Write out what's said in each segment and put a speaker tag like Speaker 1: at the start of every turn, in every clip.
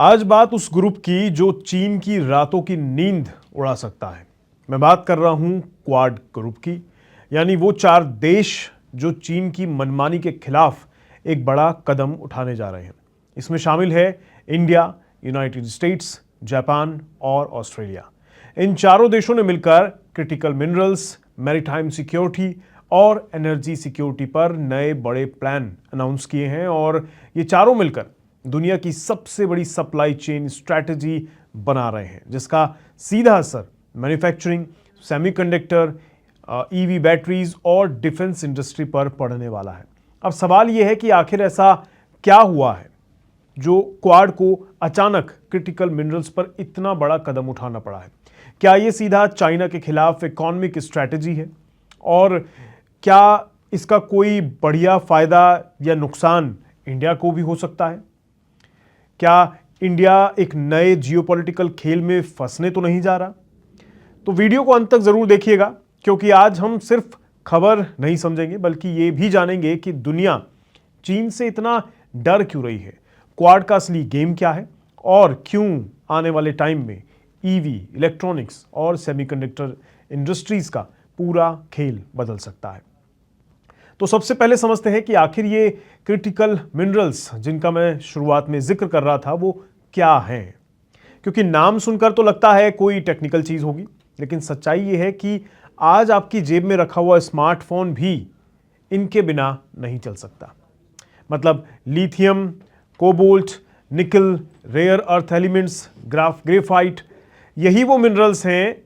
Speaker 1: आज बात उस ग्रुप की जो चीन की रातों की नींद उड़ा सकता है। मैं बात कर रहा हूं क्वाड ग्रुप की, यानी वो 4 देश जो चीन की मनमानी के खिलाफ एक बड़ा कदम उठाने जा रहे हैं। इसमें शामिल है इंडिया, यूनाइटेड स्टेट्स, जापान और ऑस्ट्रेलिया। इन चारों देशों ने मिलकर क्रिटिकल मिनरल्स, मैरीटाइम सिक्योरिटी और एनर्जी सिक्योरिटी पर नए बड़े प्लान अनाउंस किए हैं और ये चारों मिलकर दुनिया की सबसे बड़ी सप्लाई चेन स्ट्रैटेजी बना रहे हैं, जिसका सीधा असर मैन्युफैक्चरिंग, सेमीकंडक्टर, ईवी बैटरीज और डिफेंस इंडस्ट्री पर पड़ने वाला है। अब सवाल यह है कि आखिर ऐसा क्या हुआ है जो क्वाड को अचानक क्रिटिकल मिनरल्स पर इतना बड़ा कदम उठाना पड़ा है। क्या यह सीधा चाइना के खिलाफ इकोनॉमिक स्ट्रैटेजी है और क्या इसका कोई बढ़िया फायदा या नुकसान इंडिया को भी हो सकता है? क्या इंडिया एक नए जियोपॉलिटिकल खेल में फंसने तो नहीं जा रहा? तो वीडियो को अंत तक जरूर देखिएगा, क्योंकि आज हम सिर्फ खबर नहीं समझेंगे बल्कि ये भी जानेंगे कि दुनिया चीन से इतना डर क्यों रही है, क्वाड का असली गेम क्या है और क्यों आने वाले टाइम में ईवी, इलेक्ट्रॉनिक्स और सेमीकंडक्टर इंडस्ट्रीज का पूरा खेल बदल सकता है। तो सबसे पहले समझते हैं कि आखिर ये क्रिटिकल मिनरल्स जिनका मैं शुरुआत में जिक्र कर रहा था वो क्या हैं। क्योंकि नाम सुनकर तो लगता है कोई टेक्निकल चीज होगी, लेकिन सच्चाई ये है कि आज आपकी जेब में रखा हुआ स्मार्टफोन भी इनके बिना नहीं चल सकता। मतलब लिथियम, कोबाल्ट, निकल, रेयर अर्थ एलिमेंट्स, ग्रेफाइट, यही वो मिनरल्स हैं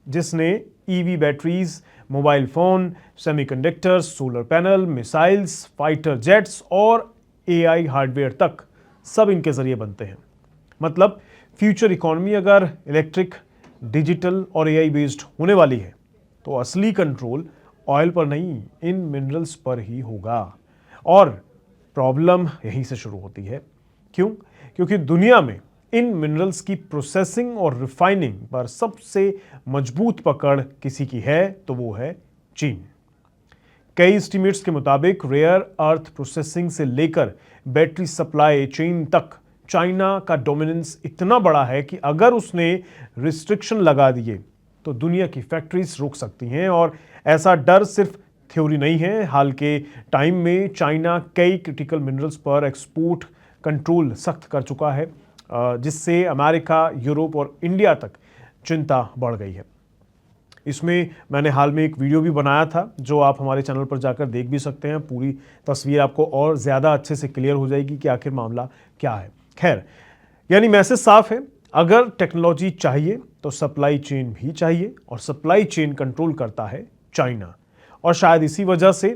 Speaker 1: जिसने EV batteries, mobile phone, semiconductors, solar panel, missiles, fighter jets और एआई हार्डवेयर तक सब इनके जरिए बनते हैं। मतलब फ्यूचर इकोनॉमी अगर इलेक्ट्रिक, डिजिटल और एआई बेस्ड होने वाली है तो असली कंट्रोल ऑयल पर नहीं, इन मिनरल्स पर ही होगा। और प्रॉब्लम यहीं से शुरू होती है। क्यों? क्योंकि दुनिया में इन मिनरल्स की प्रोसेसिंग और रिफाइनिंग पर सबसे मजबूत पकड़ किसी की है तो वो है चीन। कई एस्टिमेट्स के मुताबिक रेयर अर्थ प्रोसेसिंग से लेकर बैटरी सप्लाई चेन तक चाइना का डोमिनेंस इतना बड़ा है कि अगर उसने रिस्ट्रिक्शन लगा दिए तो दुनिया की फैक्ट्रीज रुक सकती हैं। और ऐसा डर सिर्फ थ्योरी नहीं है। हाल के टाइम में चाइना कई क्रिटिकल मिनरल्स पर एक्सपोर्ट कंट्रोल सख्त कर चुका है, जिससे अमेरिका, यूरोप और इंडिया तक चिंता बढ़ गई है। इसमें मैंने हाल में एक वीडियो भी बनाया था जो आप हमारे चैनल पर जाकर देख भी सकते हैं। पूरी तस्वीर आपको और ज़्यादा अच्छे से क्लियर हो जाएगी कि आखिर मामला क्या है। खैर, यानी मैसेज साफ है, अगर टेक्नोलॉजी चाहिए तो सप्लाई चेन भी चाहिए और सप्लाई चेन कंट्रोल करता है चाइना। और शायद इसी वजह से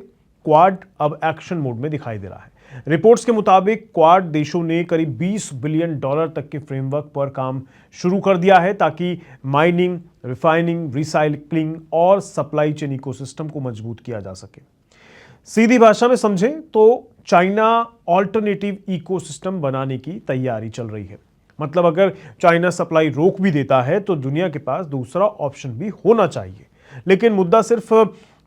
Speaker 1: क्वाड अब एक्शन मोड में दिखाई दे रहा है। रिपोर्ट्स के मुताबिक क्वाड देशों ने करीब $20 बिलियन तक के फ्रेमवर्क पर काम शुरू कर दिया है ताकि माइनिंग, रिफाइनिंग, रिसाइक्लिंग और सप्लाई चेन इकोसिस्टम को मजबूत किया जा सके। सीधी भाषा में समझें तो चाइना ऑल्टरनेटिव इकोसिस्टम बनाने की तैयारी चल रही है। मतलब अगर चाइना सप्लाई रोक भी देता है तो दुनिया के पास दूसरा ऑप्शन भी होना चाहिए। लेकिन मुद्दा सिर्फ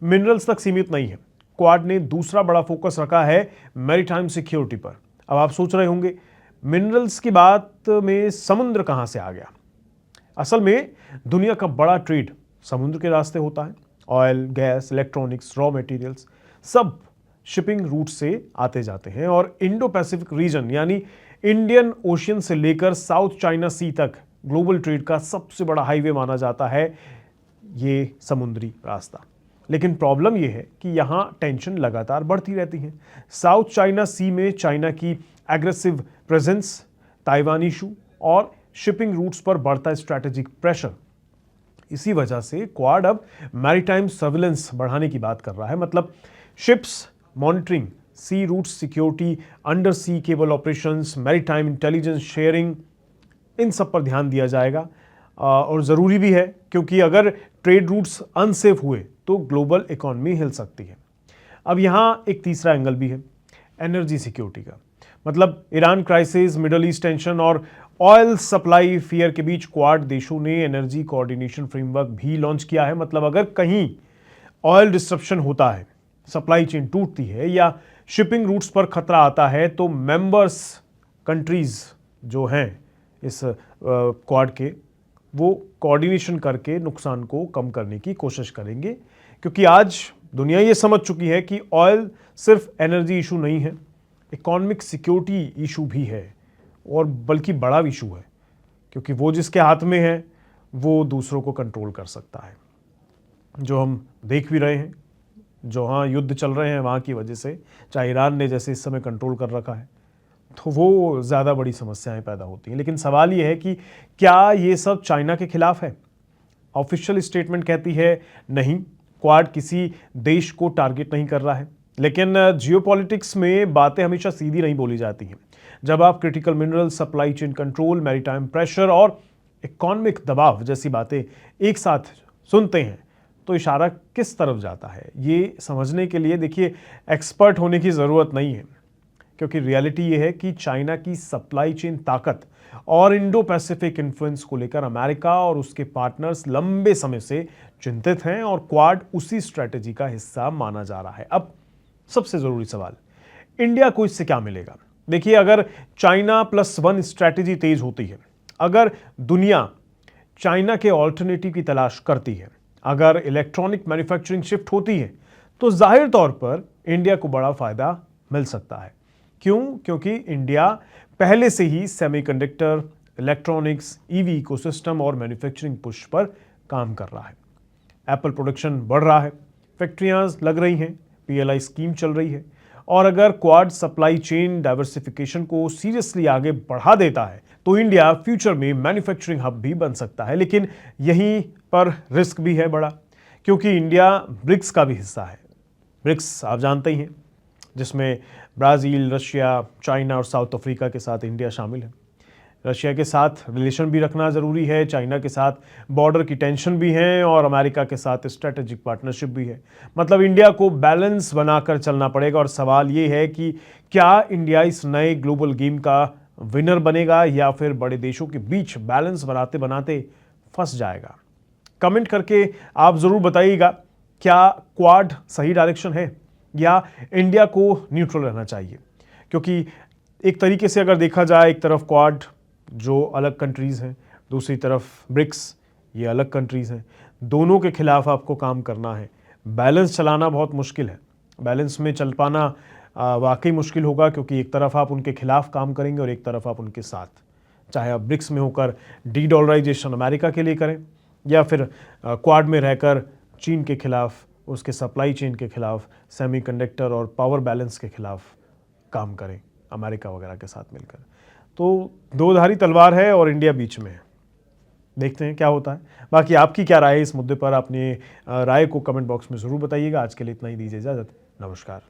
Speaker 1: मिनरल्स तक सीमित नहीं है। क्वाड ने दूसरा बड़ा फोकस रखा है मैरीटाइम सिक्योरिटी पर। अब आप सोच रहे होंगे, मिनरल्स की बात में समुद्र कहां से आ गया? असल में दुनिया का बड़ा ट्रेड समुद्र के रास्ते होता है। Oil, gas, electronics, raw materials सब शिपिंग रूट से आते जाते हैं। और इंडो पैसिफिक रीजन यानी इंडियन ओशियन से लेकर साउथ चाइना सी तक ग्लोबल ट्रेड का सबसे बड़ा हाईवे माना जाता है ये समुद्री रास्ता। लेकिन प्रॉब्लम यह है कि यहां टेंशन लगातार बढ़ती रहती है। साउथ चाइना सी में चाइना की एग्रेसिव प्रेजेंस, ताइवान इशू और शिपिंग रूट्स पर बढ़ता स्ट्रैटेजिक प्रेशर, इसी वजह से क्वाड अब मैरीटाइम सर्विलेंस बढ़ाने की बात कर रहा है। मतलब ships monitoring, sea route security, under sea cable operations, maritime intelligence sharing, इन सब पर ध्यान दिया जाएगा। और ज़रूरी भी है, क्योंकि अगर ट्रेड रूट्स अनसेफ हुए तो ग्लोबल इकोनॉमी हिल सकती है। अब यहाँ एक तीसरा एंगल भी है, एनर्जी सिक्योरिटी का। मतलब Iran crisis, middle east tension और ऑयल सप्लाई फियर के बीच क्वाड देशों ने एनर्जी कोऑर्डिनेशन फ्रेमवर्क भी लॉन्च किया है। मतलब अगर कहीं ऑयल डिस्ट्रप्शन होता है, सप्लाई चेन टूटती है या शिपिंग रूट्स पर खतरा आता है तो मेंबर्स कंट्रीज जो हैं इस क्वाड के, वो कोऑर्डिनेशन करके नुकसान को कम करने की कोशिश करेंगे, क्योंकि आज दुनिया ये समझ चुकी है कि ऑयल सिर्फ एनर्जी इशू नहीं है, इकोनॉमिक सिक्योरिटी इशू भी है, और बल्कि बड़ा इशू है, क्योंकि वो जिसके हाथ में है वो दूसरों को कंट्रोल कर सकता है। जो हम देख भी रहे हैं, जो हाँ युद्ध चल रहे हैं वहाँ की वजह से, चाहे ईरान ने जैसे इस समय कंट्रोल कर रखा है, तो वो ज़्यादा बड़ी समस्याएं पैदा होती हैं। लेकिन सवाल ये है कि क्या ये सब चाइना के खिलाफ है? ऑफिशियल स्टेटमेंट कहती है नहीं, क्वाड किसी देश को टारगेट नहीं कर रहा है। लेकिन जियोपॉलिटिक्स में बातें हमेशा सीधी नहीं बोली जाती हैं। जब आप critical mineral supply chain control, maritime pressure और इकोनॉमिक दबाव जैसी बातें एक साथ सुनते हैं, तो इशारा किस तरफ जाता है, ये समझने के लिए देखिए एक्सपर्ट होने की ज़रूरत नहीं है, क्योंकि रियलिटी ये है कि चाइना की सप्लाई चेन ताकत और इंडो पैसिफिक इन्फ्लुएंस को लेकर अमेरिका और उसके पार्टनर्स लंबे समय से चिंतित हैं, और क्वाड उसी स्ट्रैटेजी का हिस्सा माना जा रहा है। अब सबसे ज़रूरी सवाल, इंडिया को इससे क्या मिलेगा? देखिए, अगर चाइना +1 स्ट्रैटेजी तेज होती है, अगर दुनिया चाइना के ऑल्टरनेटिव की तलाश करती है, अगर इलेक्ट्रॉनिक मैन्युफैक्चरिंग शिफ्ट होती है, तो जाहिर तौर पर इंडिया को बड़ा फायदा मिल सकता है। क्यों? क्योंकि इंडिया पहले से ही सेमीकंडक्टर, इलेक्ट्रॉनिक्स, ईवी इकोसिस्टम और मैन्युफैक्चरिंग पुश पर काम कर रहा है। एप्पल प्रोडक्शन बढ़ रहा है, फैक्ट्रियां लग रही हैं, पीएलआई स्कीम चल रही है, और अगर क्वाड सप्लाई चेन डाइवर्सिफिकेशन को सीरियसली आगे बढ़ा देता है, तो इंडिया फ्यूचर में मैन्युफैक्चरिंग हब भी बन सकता है। लेकिन यहीं पर रिस्क भी है बड़ा, क्योंकि इंडिया ब्रिक्स का भी हिस्सा है। ब्रिक्स आप जानते ही हैं, जिसमें ब्राज़ील, रशिया, चाइना और साउथ अफ्रीका के साथ इंडिया शामिल है। रशिया के साथ रिलेशन भी रखना ज़रूरी है, चाइना के साथ बॉर्डर की टेंशन भी है, और अमेरिका के साथ स्ट्रेटेजिक पार्टनरशिप भी है। मतलब इंडिया को बैलेंस बनाकर चलना पड़ेगा, और सवाल ये है कि क्या इंडिया इस नए ग्लोबल गेम का विनर बनेगा, या फिर बड़े देशों के बीच बैलेंस बनाते बनाते फंस जाएगा? कमेंट करके आप ज़रूर बताइएगा, क्या क्वाड सही डायरेक्शन है, या इंडिया को न्यूट्रल रहना चाहिए? क्योंकि एक तरीके से अगर देखा जाए, एक तरफ क्वाड जो अलग कंट्रीज़ हैं, दूसरी तरफ ब्रिक्स, ये अलग कंट्रीज़ हैं, दोनों के खिलाफ आपको काम करना है। बैलेंस चलाना बहुत मुश्किल है, बैलेंस में चल पाना वाकई मुश्किल होगा, क्योंकि एक तरफ आप उनके खिलाफ काम करेंगे और एक तरफ आप उनके साथ, चाहे आप ब्रिक्स में होकर डी-डॉलराइजेशन अमेरिका के लिए करें, या फिर क्वाड में रहकर चीन के खिलाफ, उसके सप्लाई चेन के खिलाफ, सेमीकंडक्टर और पावर बैलेंस के खिलाफ काम करें अमेरिका वगैरह के साथ मिलकर। तो दो-धारी तलवार है और इंडिया बीच में है। देखते हैं क्या होता है। बाकी आपकी क्या राय है इस मुद्दे पर? अपनी राय को कमेंट बॉक्स में ज़रूर बताइएगा। आज के लिए इतना ही, दीजिए इजाज़त। नमस्कार।